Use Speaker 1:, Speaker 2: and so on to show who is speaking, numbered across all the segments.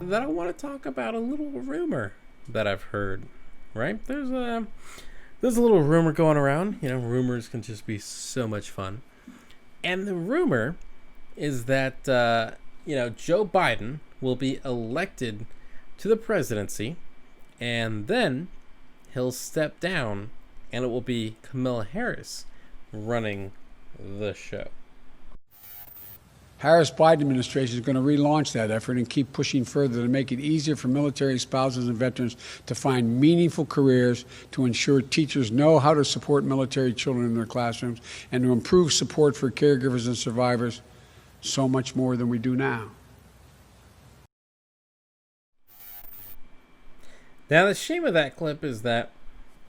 Speaker 1: that I want to talk about a little rumor that I've heard. Right? There's a little rumor going around. You know, rumors can just be so much fun. And the rumor is that Joe Biden will be elected to the presidency, and then he'll step down, and it will be Kamala Harris running the show.
Speaker 2: Harris-Biden administration is going to relaunch that effort and keep pushing further to make it easier for military spouses and veterans to find meaningful careers, to ensure teachers know how to support military children in their classrooms, and to improve support for caregivers and survivors, so much more than we do now.
Speaker 1: Now, the shame of that clip is that,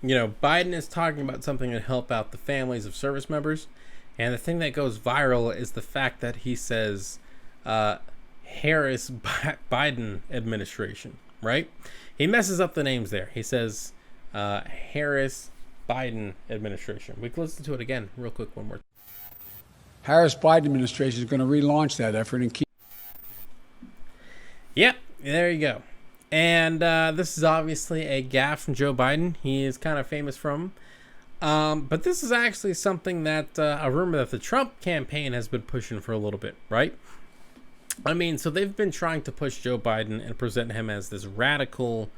Speaker 1: Biden is talking about something to help out the families of service members. And the thing that goes viral is the fact that he says Harris Biden administration, right? He messes up the names there. He says Harris Biden administration. We can listen to it again real quick one more time.
Speaker 2: Harris-Biden administration is going to relaunch that effort and keep...
Speaker 1: Yep, there you go. And this is obviously a gaffe from Joe Biden. He is kind of famous from. But this is actually something that a rumor that the Trump campaign has been pushing for a little bit, right? I mean, so they've been trying to push Joe Biden and present him as this radical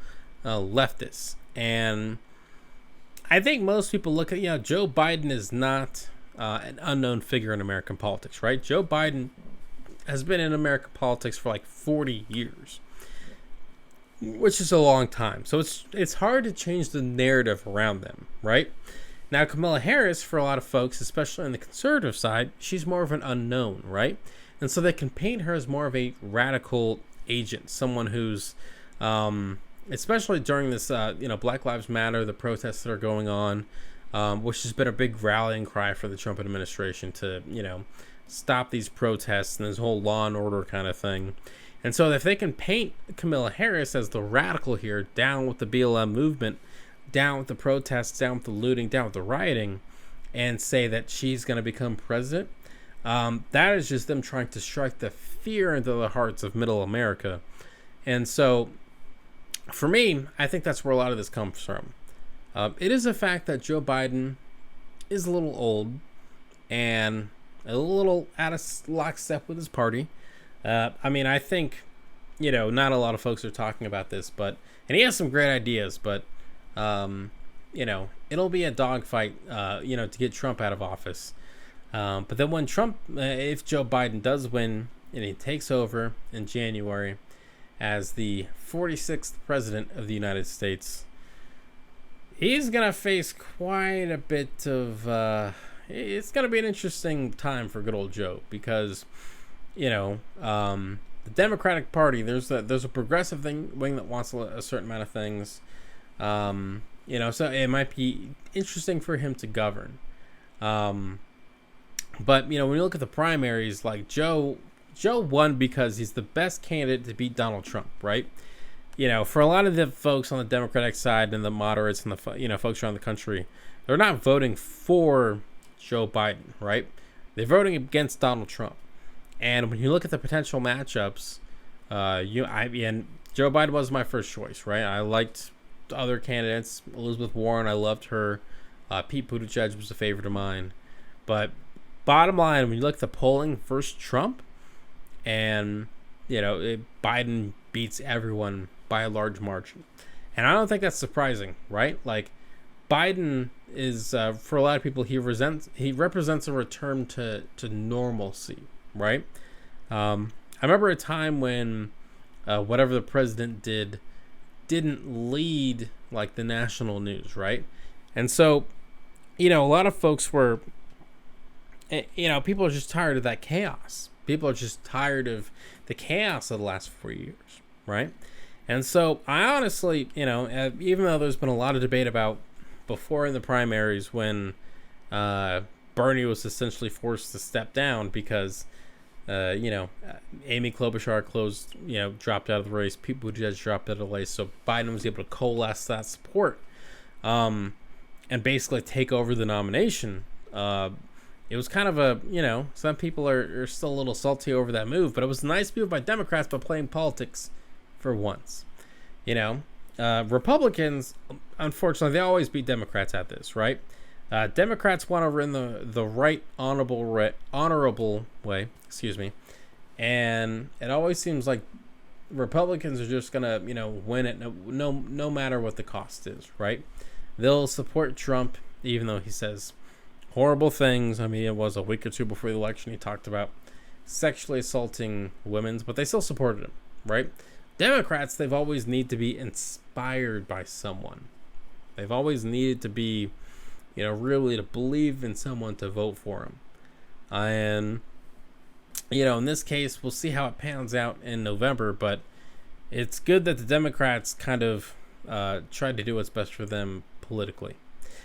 Speaker 1: leftist. And I think most people look at, Joe Biden is not an unknown figure in American politics, right? Joe Biden has been in American politics for like 40 years, which is a long time. So it's hard to change the narrative around them, right? Now, Kamala Harris, for a lot of folks, especially on the conservative side, she's more of an unknown, right? And so they can paint her as more of a radical agent, someone who's, especially during this, Black Lives Matter, the protests that are going on, which has been a big rallying cry for the Trump administration to, stop these protests and this whole law and order kind of thing. And so if they can paint Kamala Harris as the radical here, down with the BLM movement, down with the protests, down with the looting, down with the rioting, and say that she's going to become president, that is just them trying to strike the fear into the hearts of middle America. And so, for me, I think that's where a lot of this comes from. It is a fact that Joe Biden is a little old and a little out of lockstep with his party. I think, not a lot of folks are talking about this, and he has some great ideas, but, it'll be a dogfight, to get Trump out of office. But then when if Joe Biden does win and he takes over in January as the 46th president of the United States, he's going to face quite a bit of, it's going to be an interesting time for good old Joe because, the Democratic Party, there's a progressive wing that wants a certain amount of things. So it might be interesting for him to govern. But when you look at the primaries, like Joe won because he's the best candidate to beat Donald Trump, right? For a lot of the folks on the Democratic side and the moderates and the folks around the country, they're not voting for Joe Biden, right? They're voting against Donald Trump. And when you look at the potential matchups, and Joe Biden was my first choice, right? I liked other candidates. Elizabeth Warren, I loved her. Pete Buttigieg was a favorite of mine. But bottom line, when you look at the polling versus Trump, and Biden beats everyone by a large margin, and I don't think that's surprising, right? Like Biden is, for a lot of people, he represents a return to normalcy. Right? I remember a time when whatever the president didn't lead like the national news, right? And so, a lot of folks were, people are just tired of that chaos. People are just tired of the chaos of the last 4 years, right? And so I honestly, even though there's been a lot of debate about before in the primaries when Bernie was essentially forced to step down because Amy Klobuchar dropped out of the race. Pete Buttigieg dropped out of the race. So Biden was able to coalesce that support and basically take over the nomination. It was kind of a, some people are still a little salty over that move, but it was a nice move by Democrats by playing politics for once. Republicans, unfortunately, they always beat Democrats at this, right? Democrats want to run the right honorable way, and it always seems like Republicans are just gonna, win it no matter what the cost is, right? They'll support Trump even though he says horrible things. I mean, it was a week or two before the election he talked about sexually assaulting women, but they still supported him, right? Democrats, they've always needed to be inspired by someone. They've always needed to be, really to believe in someone to vote for him. And, in this case, we'll see how it pans out in November, but it's good that the Democrats kind of tried to do what's best for them politically.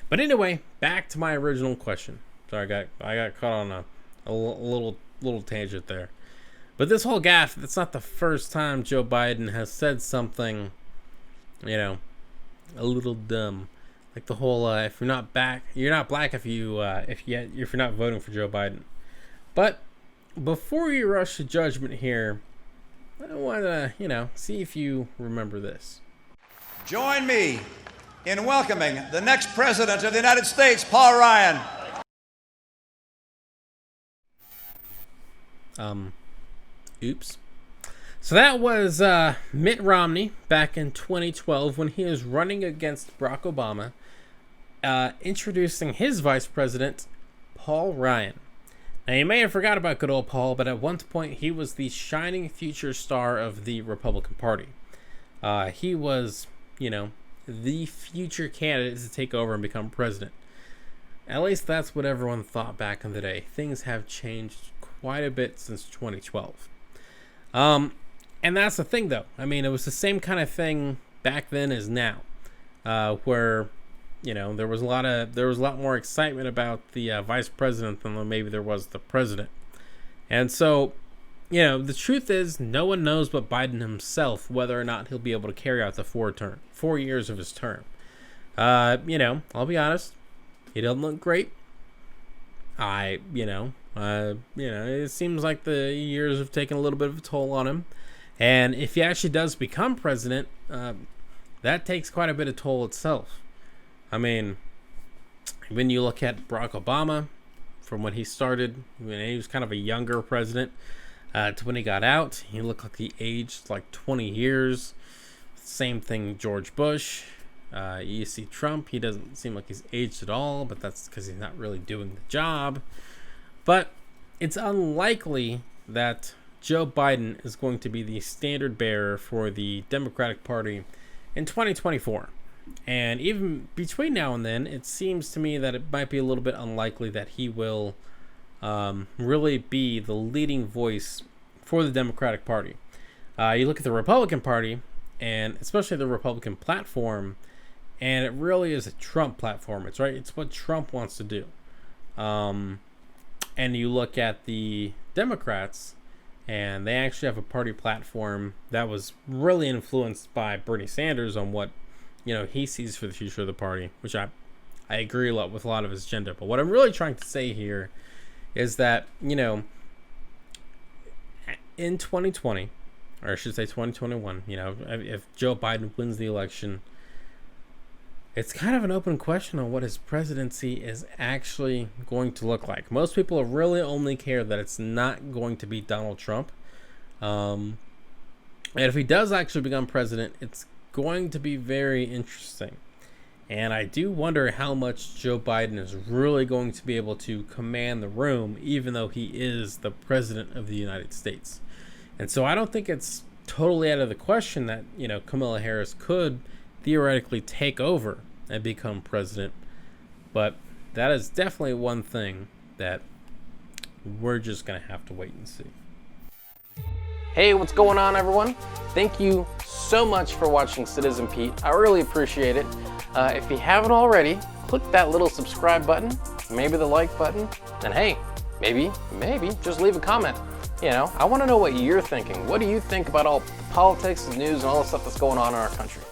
Speaker 1: But anyway, back to my original question. Sorry, I got caught on a little tangent there. But this whole gaffe, it's not the first time Joe Biden has said something, a little dumb. Like the whole if you're not black if you're not voting for Joe Biden. But before you rush to judgment here, I want to, see if you remember this.
Speaker 3: Join me in welcoming the next president of the United States, Paul Ryan.
Speaker 1: Oops. So that was Mitt Romney back in 2012 when he was running against Barack Obama, introducing his vice president, Paul Ryan. Now, you may have forgot about good old Paul, but at one point he was the shining future star of the Republican Party. He was, the future candidate to take over and become president. At least that's what everyone thought back in the day. Things have changed quite a bit since 2012. And that's the thing, though. I mean, it was the same kind of thing back then as now, where, there was a lot more excitement about the vice president than maybe there was the president. And so, the truth is, no one knows but Biden himself whether or not he'll be able to carry out the 4 years of his term. I'll be honest, he doesn't look great. It seems like the years have taken a little bit of a toll on him. And if he actually does become president, that takes quite a bit of toll itself. I mean, when you look at Barack Obama, from when he started, when he was kind of a younger president, to when he got out, he looked like he aged like 20 years. Same thing, George Bush. You see Trump, he doesn't seem like he's aged at all, but that's because he's not really doing the job. But it's unlikely that Joe Biden is going to be the standard bearer for the Democratic Party in 2024. And even between now and then, it seems to me that it might be a little bit unlikely that he will really be the leading voice for the Democratic Party. You look at the Republican Party, and especially the Republican platform, and it really is a Trump platform. It's what Trump wants to do. And you look at the Democrats, and they actually have a party platform that was really influenced by Bernie Sanders on what he sees for the future of the party, which I agree a lot with a lot of his agenda. But what I'm really trying to say here is that in 2020, or I should say 2021, if Joe Biden wins the election, it's kind of an open question on what his presidency is actually going to look like. Most people really only care that it's not going to be Donald Trump. And if he does actually become president, it's going to be very interesting. And I do wonder how much Joe Biden is really going to be able to command the room, even though he is the president of the United States. And so I don't think it's totally out of the question that, Kamala Harris could theoretically take over and become president. But that is definitely one thing that we're just going to have to wait and see.
Speaker 4: Hey, what's going on, everyone? Thank you so much for watching Citizen Pete. I really appreciate it. If you haven't already, click that little subscribe button, maybe the like button, and hey, maybe just leave a comment. I want to know what you're thinking. What do you think about all the politics and news and all the stuff that's going on in our country?